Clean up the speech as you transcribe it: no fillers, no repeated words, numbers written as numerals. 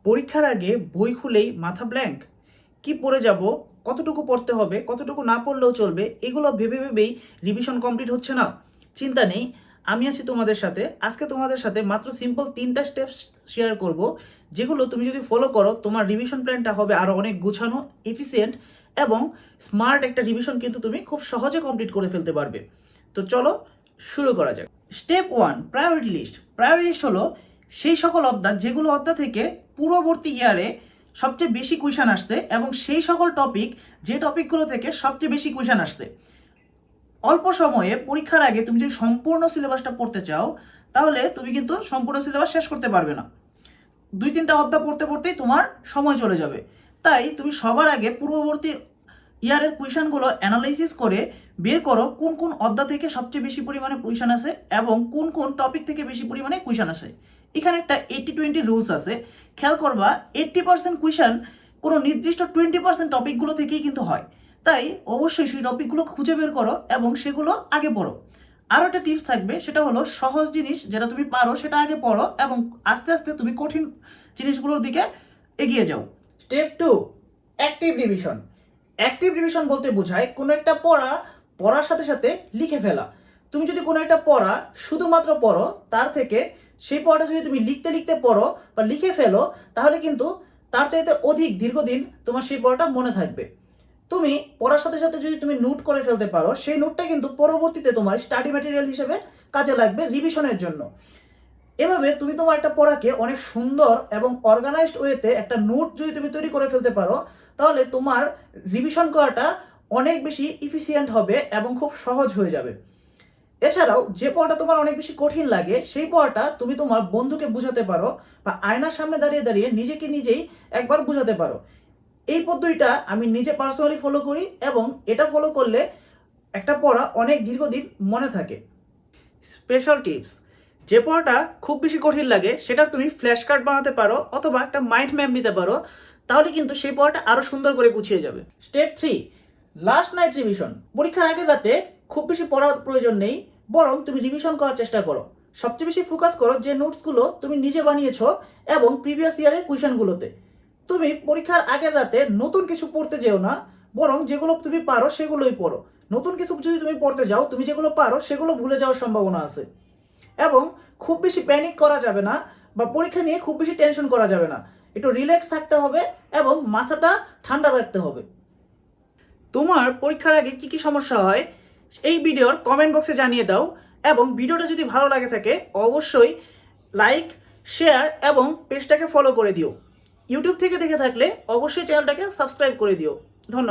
পরীক্ষার আগে বই খুলেই মাথা ব্ল্যাঙ্ক। কি পড়ে যাব, কতটুকু পড়তে হবে, কতটুকু না পড়লেও চলবে, এগুলো ভেবে ভেবেই রিভিশন কমপ্লিট হচ্ছে না। চিন্তা নেই, আমি আছি তোমাদের সাথে। আজকে তোমাদের সাথে মাত্র সিম্পল 3টা স্টেপস শেয়ার করব, যেগুলো তুমি যদি ফলো করো তোমার রিভিশন প্ল্যানটা হবে আরও অনেক গুছানো, এফিসিয়েন্ট এবং স্মার্ট একটা রিভিশন কিন্তু তুমি খুব সহজে কমপ্লিট করে ফেলতে পারবে। তো চলো শুরু করা যাক। Step 1, priority list. Priority list হলো সেই সকল অধ্যায় যেগুলো অধ্যায় থেকে পূর্ববর্তী ইয়ারে সবচেয়ে বেশি কুইশন আসছে এবং সেই সকল টপিক যে টপিকগুলো থেকে সবচেয়ে বেশি কুইশন আসছে। অল্প সময়ে পরীক্ষার আগে তুমি যদি সম্পূর্ণ সিলেবাসটা পড়তে চাও তাহলে তুমি কিন্তু সম্পূর্ণ সিলেবাস শেষ করতে পারবে না। 2-3টা অধ্যায় পড়তে পড়তেই তোমার সময় চলে যাবে। তাই তুমি সবার আগে পূর্ববর্তী ইয়ারের কুইশনগুলো অ্যানালাইসিস করে বের করো কোন কোন অধ্যায় থেকে সবচেয়ে বেশি পরিমাণে কুইশন আছে এবং কোন কোন টপিক থেকে বেশি পরিমাণে কুইশন আসে। এখানে একটা 80-20 রুলস আছে, খেয়াল করবা 80% কুইশন কোনো নির্দিষ্ট 20% টপিকগুলো থেকেই কিন্তু হয়। তাই অবশ্যই সেই টপিকগুলো খুঁজে বের করো এবং সেগুলো আগে পড়ো। আরও একটা টিপস থাকবে, সেটা হলো সহজ জিনিস যেটা তুমি পারো সেটা আগে পড়ো এবং আস্তে আস্তে তুমি কঠিন জিনিসগুলোর দিকে এগিয়ে যাও। Step 2, active revision. Active revision বলতে বোঝায় কোনো একটা পড়ার সাথে সাথে লিখে ফেলা। তুমি যদি কোনো একটা পড়া শুধুমাত্র পড়ো, তার থেকে সেই পড়াটা যদি তুমি লিখতে লিখতে পড়ো বা লিখে ফেলো, তাহলে কিন্তু তার চাইতে অধিক দীর্ঘদিন তোমার সেই পড়াটা মনে থাকবে। তুমি পড়ার সাথে সাথে যদি তুমি নোট করে ফেলতে পারো, সেই নোটটা কিন্তু পরবর্তীতে তোমার স্টাডি ম্যাটেরিয়াল হিসেবে কাজে লাগবে রিভিশনের জন্য। এভাবে তুমি তোমার একটা পড়াকে অনেক সুন্দর এবং অর্গানাইজড ওয়েতে একটা নোট যদি তুমি তৈরি করে ফেলতে পারো, তাহলে তোমার রিভিশন করাটা অনেক বেশি ইফিসিয়েন্ট হবে এবং খুব সহজ হয়ে যাবে। এছাড়াও যে পড়াটা তোমার অনেক বেশি কঠিন লাগে সেই পড়াটা তুমি তোমার বন্ধুকে বুঝাতে পারো বা আয়নার সামনে দাঁড়িয়ে দাঁড়িয়ে নিজেকে নিজেই একবার বুঝাতে পারো। এই পদ্ধতিটা আমি নিজে পার্সোনালি ফলো করি এবং এটা ফলো করলে একটা পড়া অনেক দীর্ঘদিন মনে থাকে। স্পেশাল টিপস, যে পড়াটা খুব বেশি কঠিন লাগে সেটার তুমি ফ্ল্যাশ কার্ড বানাতে পারো অথবা একটা মাইন্ড ম্যাপ নিতে পারো, তাহলে কিন্তু সেই পড়াটা আরও সুন্দর করে গুছিয়ে যাবে। Step 3, last night revision. পরীক্ষার আগের রাতে খুব বেশি পড়ার প্রয়োজন নেই, বরং তুমি রিভিশন করার চেষ্টা করো। সবচেয়ে বেশি ফোকাস করো যে নোটসগুলো তুমি নিজে বানিয়েছো এবং প্রিভিয়াস ইয়ারের কুইশনগুলোতে। তুমি পরীক্ষার আগের রাতে নতুন কিছু পড়তে যেও না, বরং যেগুলো তুমি পারো সেগুলোই পড়ো। নতুন কিছু যদি তুমি পড়তে যাও, তুমি যেগুলো পারো সেগুলো ভুলে যাওয়ার সম্ভাবনা আছে। এবং খুব বেশি প্যানিক করা যাবে না বা পরীক্ষা নিয়ে খুব বেশি টেনশন করা যাবে না। একটু রিল্যাক্স থাকতে হবে এবং মাথাটা ঠান্ডা রাখতে হবে। তোমার পরীক্ষার আগে কি কি সমস্যা হয় এই ভিডিওর কমেন্ট বক্সে জানিয়ে দাও এবং ভিডিওটা যদি ভালো লাগে থাকে অবশ্যই লাইক, শেয়ার এবং পেজটাকে ফলো করে দিও। ইউটিউব থেকে দেখে থাকলে অবশ্যই চ্যানেলটাকে সাবস্ক্রাইব করে দিও। ধন্যবাদ।